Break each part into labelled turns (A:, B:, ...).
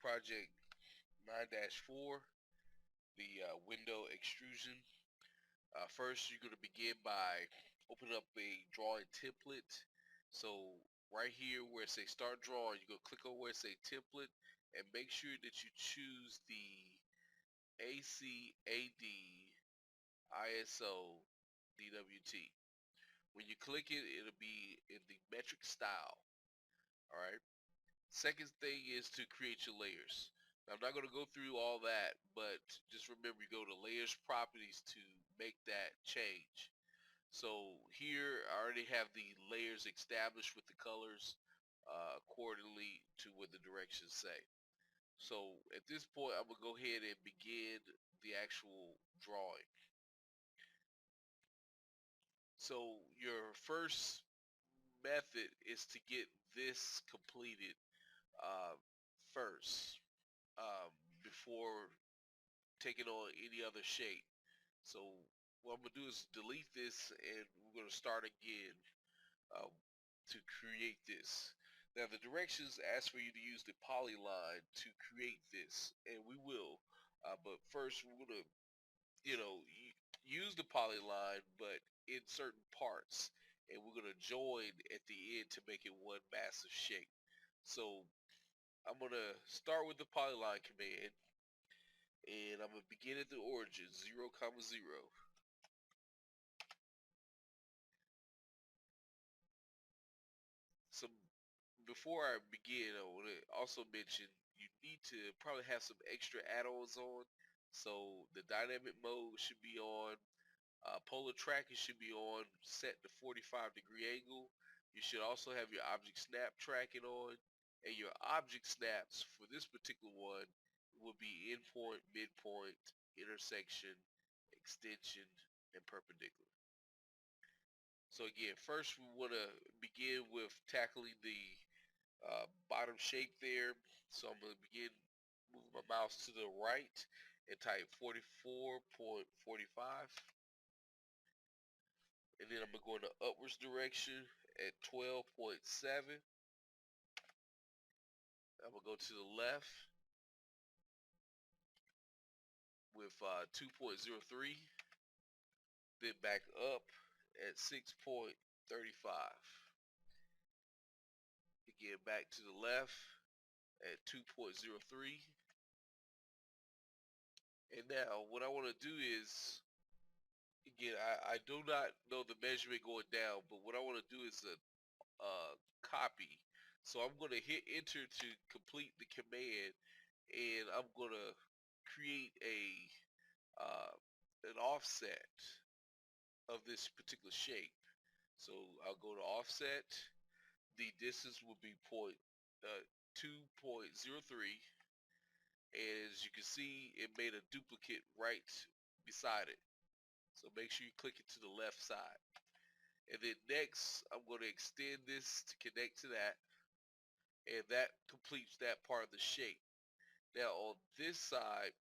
A: project 9-4, the window extrusion. First, you're going to begin by opening up a drawing template. So right here where it says start drawing, you're going to click on where it says template and make sure that you choose the ACAD ISO DWT. When you click it, it'll be in the metric style. Alright. Second thing is to create your layers. Now, I'm not going to go through all that, but just remember you go to layers properties to make that change. So here I already have the layers established with the colors accordingly to what the directions say. So at this point I'm going to go ahead and begin the actual drawing. So your first method is to get this completed uh, first before taking on any other shape. So what I'm going to do is delete this and we're going to start again um, to create this. Now the directions ask for you to use the polyline to create this, and we will. But first we're going to, use the polyline, but in certain parts, and we're going to join at the end to make it one massive shape. So I'm going to start with the polyline command, and I'm going to begin at the origin 0, 0. So before I begin, I want to also mention you need to probably have some extra add-ons on. So the dynamic mode should be on. Polar tracking should be on, set to 45-degree angle. You should also have your object snap tracking on, and your object snaps for this particular one will be endpoint, midpoint, intersection, extension, and perpendicular. So again, first we want to begin with tackling the bottom shape there. So I'm going to begin moving my mouse to the right and type 44.45. And then I'm going to go in the upwards direction at 12.7. I'm going to go to the left with 2.03. Then back up at 6.35. Again, back to the left at 2.03. And now what I want to do is, again, I do not know the measurement going down, but what I want to do is a copy. So I'm going to hit enter to complete the command, and I'm going to create an offset of this particular shape. So I'll go to offset. The distance will be 2.03, and as you can see, it made a duplicate right beside it. So make sure you click it to the left side. And then next, I'm going to extend this to connect to that, and that completes that part of the shape. Now on this side,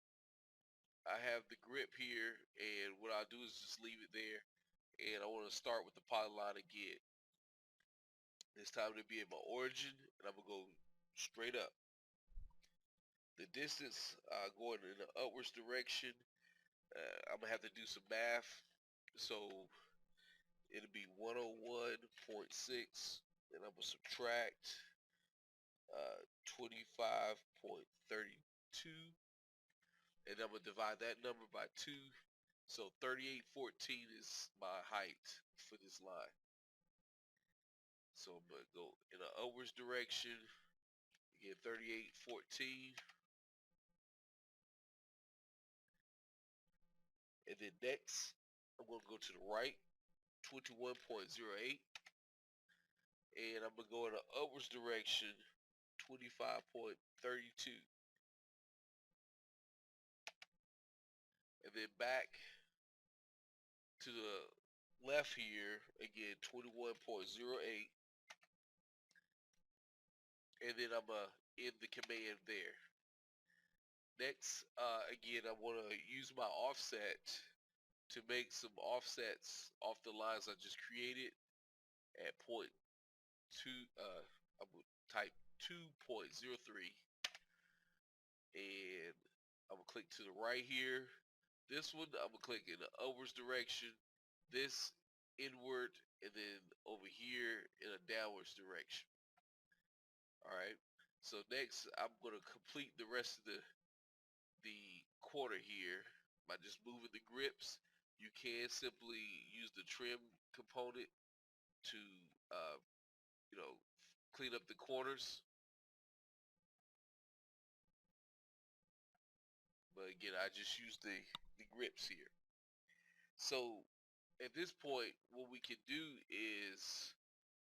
A: I have the grip here, and what I'll do is just leave it there, and I want to start with the polyline again. This time to be in my origin, and I'm going to go straight up. The distance going in the upwards direction, I'm going to have to do some math. So it'll be 101.6, and I'm going to subtract 25.32, and I'm going to divide that number by 2. So 3814 is my height for this line. So I'm going to go in an upwards direction, again 3814. And then next, I'm going to go to the right, 21.08. And I'm going to go in an upwards direction, 25.32. And then back to the left here, again 21.08. And then I'm going to end the command there. Next, again, I want to use my offset to make some offsets off the lines I just created at point 2. I'm going to type 2.03. and I'm gonna click to the right here. This one I'm gonna click in the upwards direction, this inward, and then over here in a downwards direction. Alright, so next I'm gonna complete the rest of the quarter here by just moving the grips. You can simply use the trim component to uh, you know, clean up the corners. But again, I just use the grips here. So at this point, what we can do is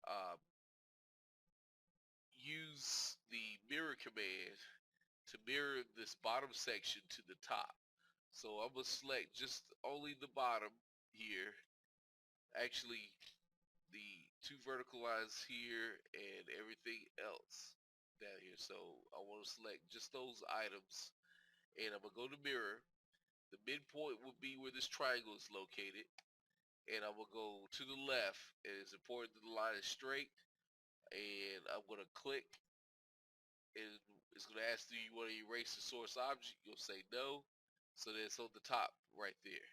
A: uh, use the mirror command to mirror this bottom section to the top. So I'm going to select just only the bottom here. Actually, the two vertical lines here and everything else down here. So I want to select just those items, and I'm going to go to mirror. The midpoint will be where this triangle is located, and I'm going to go to the left, and it's important that the line is straight, and I'm going to click, and it's going to ask, do you want to erase the source object? You'll say no, so that's on the top right there.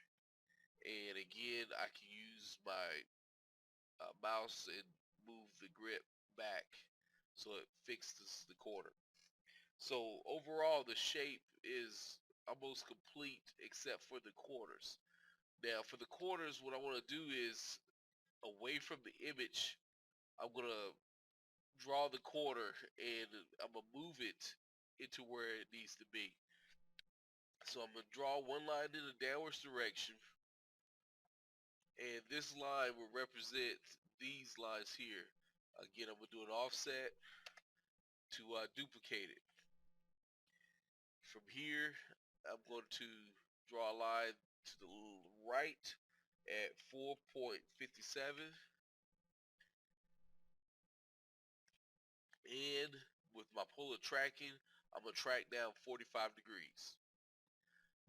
A: And again, I can use my mouse and move the grip back so it fixes the corner. So overall, the shape is almost complete except for the corners. Now for the corners, what I want to do is, away from the image, I'm going to draw the corner and I'm going to move it into where it needs to be. So I'm going to draw one line in the downwards direction, and this line will represent these lines here. Again, I'm going to do an offset to duplicate it. From here, I'm going to draw a line to the right at 4.57, and with my polar tracking, I'm going to track down 45 degrees.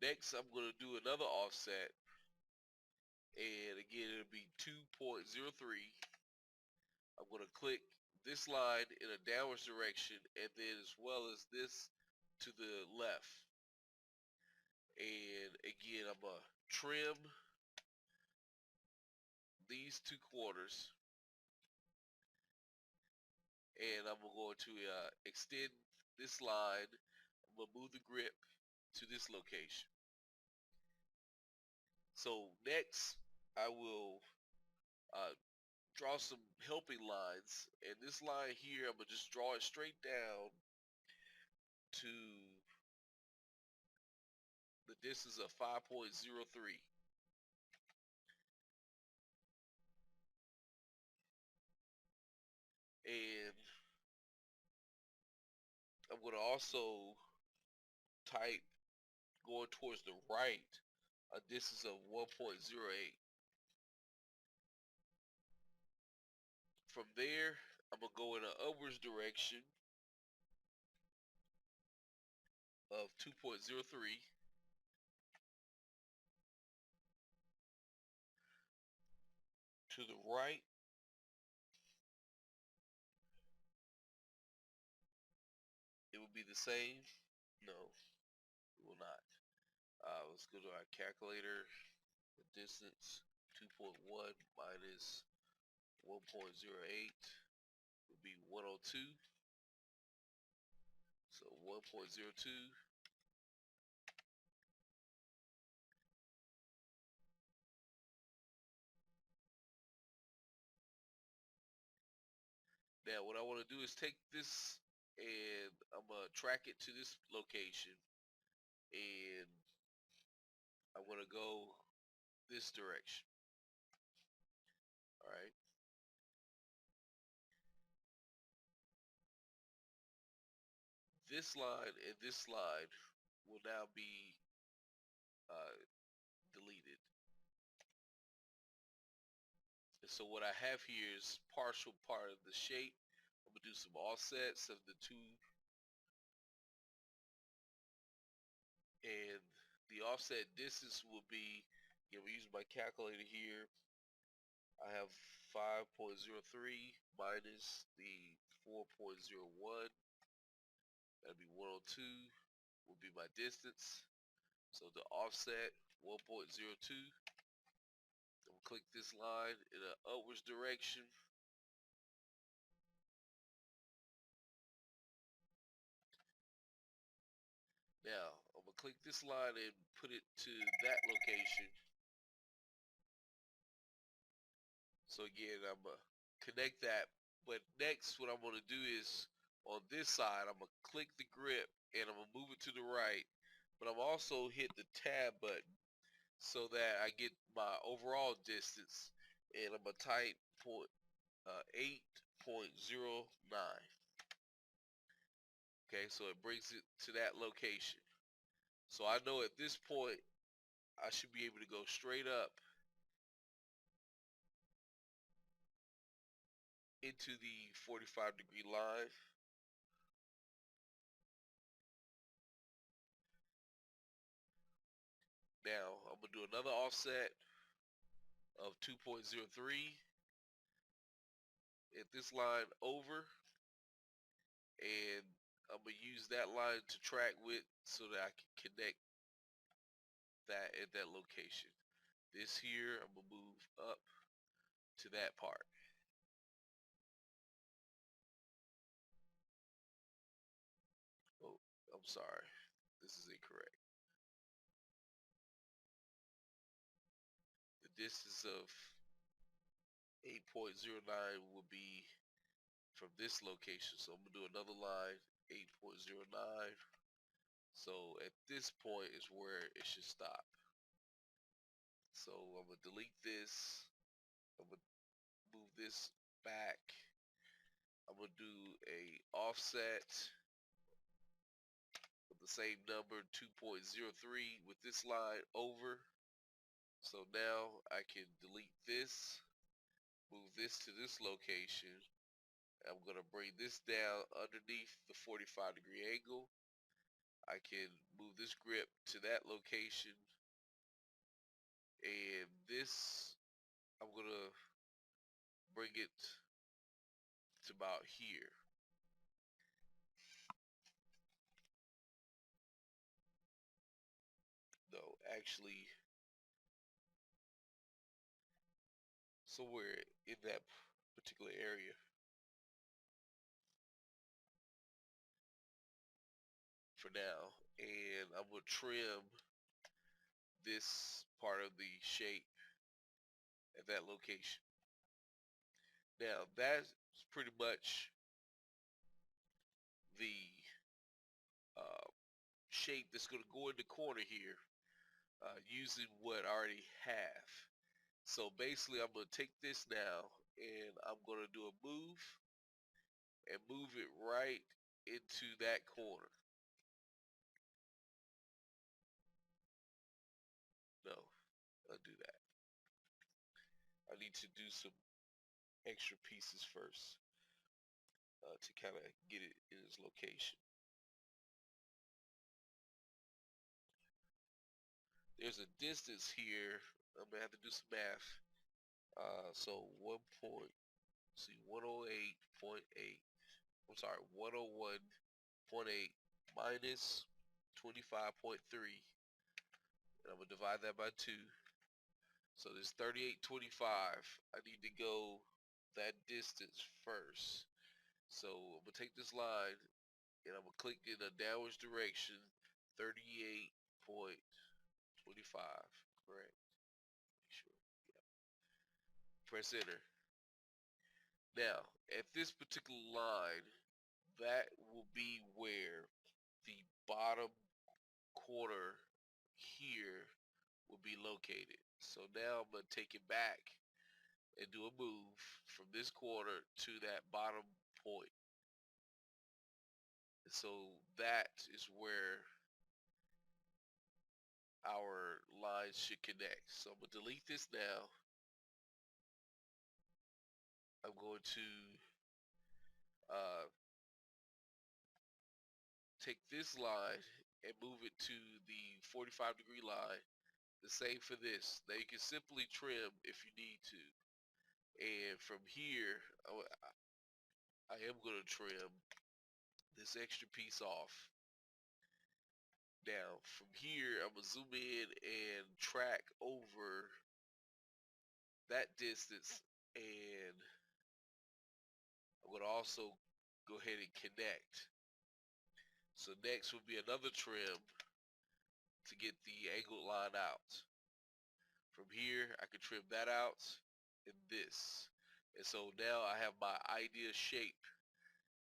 A: Next, I'm going to do another offset, and again, it'll be 2.03. I'm going to click this line in a downwards direction, and then as well as this to the left. And again, I'm going to trim these two corners, and I'm going to extend this line. I'm going to move the grip to this location. So next, I will draw some helping lines, and this line here, I'm going to just draw it straight down to the distance of 5.03. And I'm going to also type, going towards the right, a distance of 1.08. From there, I'm going to go in an upwards direction of 2.03. To the right, it will be the same. No, it will not. Let's go to our calculator. The distance, 2.1 minus 1.08 would be 102. So 1.02. Now what I want to do is take this, and I'm going to track it to this location, and I'm going to go this direction. Alright. This line and this line will now be uh, deleted. And so what I have here is partial part of the shape. I'm going to do some offsets of the two, and the offset distance will be, we use my calculator here. I have 5.03 minus the 4.01. That'd be 102. will be my distance. So the offset 1.02. I'm gonna click this line in an upwards direction. Now I'm gonna click this line and put it to that location. So again, I'm gonna connect that. But next, what I'm gonna do is on this side, I'm gonna click the grip and I'm gonna move it to the right. But I'm also hit the tab button so that I get my overall distance, and I'm gonna type 8.09. Okay, so it brings it to that location. So I know at this point I should be able to go straight up into the 45-degree line. Now I'm gonna do another offset of 2.03 at this line over, and I'm gonna use that line to track with so that I can connect that at that location. This here, I'm gonna move up to that part. Oh, I'm sorry, this is incorrect. The distance of 8.09 will be from this location. So I'm gonna do another line, 8.09. So at this point is where it should stop. So I'm gonna delete this. I'm gonna move this back. I'm gonna do a offset with the same number, 2.03, with this line over. So now I can delete this, move this to this location. I'm gonna bring this down underneath the 45-degree angle. I can move this grip to that location, and this I'm gonna bring it to about here. No, actually somewhere in that particular area for now. And I'm gonna trim this part of the shape at that location. Now that's pretty much the uh, shape that's going to go in the corner here, using what I already have. So basically I'm going to take this now and I'm going to do a move and move it right into that corner. No, I'll do that. I need to do some extra pieces first, to kind of get it in its location. There's a distance here. I'm gonna have to do some math. So 108.8. I'm sorry, 101.8 minus 25.3, and I'm gonna divide that by 2. So there's 38.25. I need to go that distance first. So I'm gonna take this line and I'm gonna click in a downwards direction, 38.25. Correct. Make sure. Yeah. Press enter. Now, at this particular line, that will be where the bottom corner here will be located. So now I'm going to take it back and do a move from this corner to that bottom point. So that is where our lines should connect. So I'm going to delete this now. I'm going to take this line and move it to the 45-degree line. The same for this. Now you can simply trim if you need to. And from here, I am going to trim this extra piece off. Now from here, I'm gonna zoom in and track over that distance, and I'm gonna also go ahead and connect. So next will be another trim to get the angled line out. From here, I can trim that out and this. And so now I have my ideal shape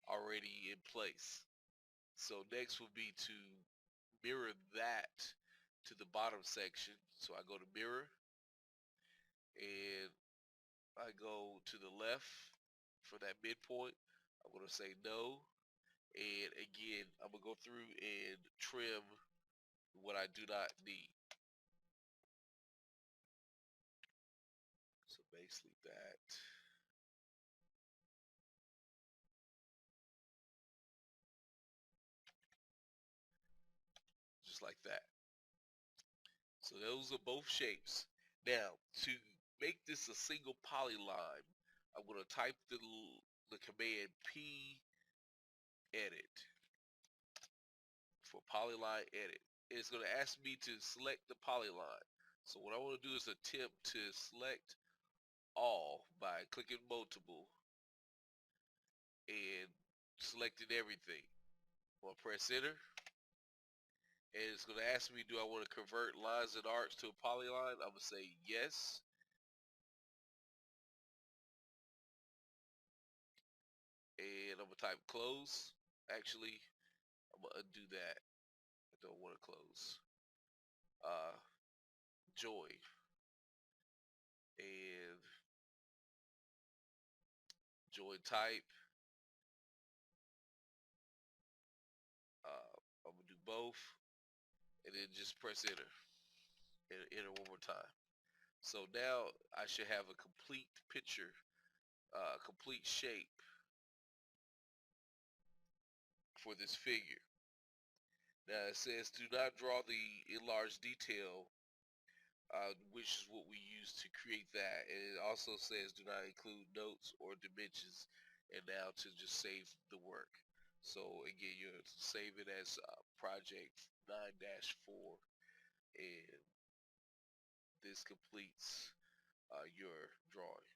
A: already in place. So next will be to mirror that to the bottom section. So I go to mirror and I go to the left for that midpoint. I'm going to say no. And again, I'm going to go through and trim what I do not need. So basically that. Just like that. So those are both shapes. Now, to make this a single polyline, I'm going to type the command P edit for polyline edit. It's going to ask me to select the polyline. So what I want to do is attempt to select all by clicking multiple and selecting everything. I'm going to press enter, and it's going to ask me, do I want to convert lines and arcs to a polyline? I'm going to say yes. And I'm going to type close. Actually, I'm going to undo that. I don't want to close. Join. And join type. I'm going to do both. And then just press enter. And enter one more time. So now I should have a complete picture, complete shape for this figure. Now it says do not draw the enlarged detail, which is what we use to create that. And it also says do not include notes or dimensions, and now to just save the work. So again, you save it as project 9-4, and this completes your drawing.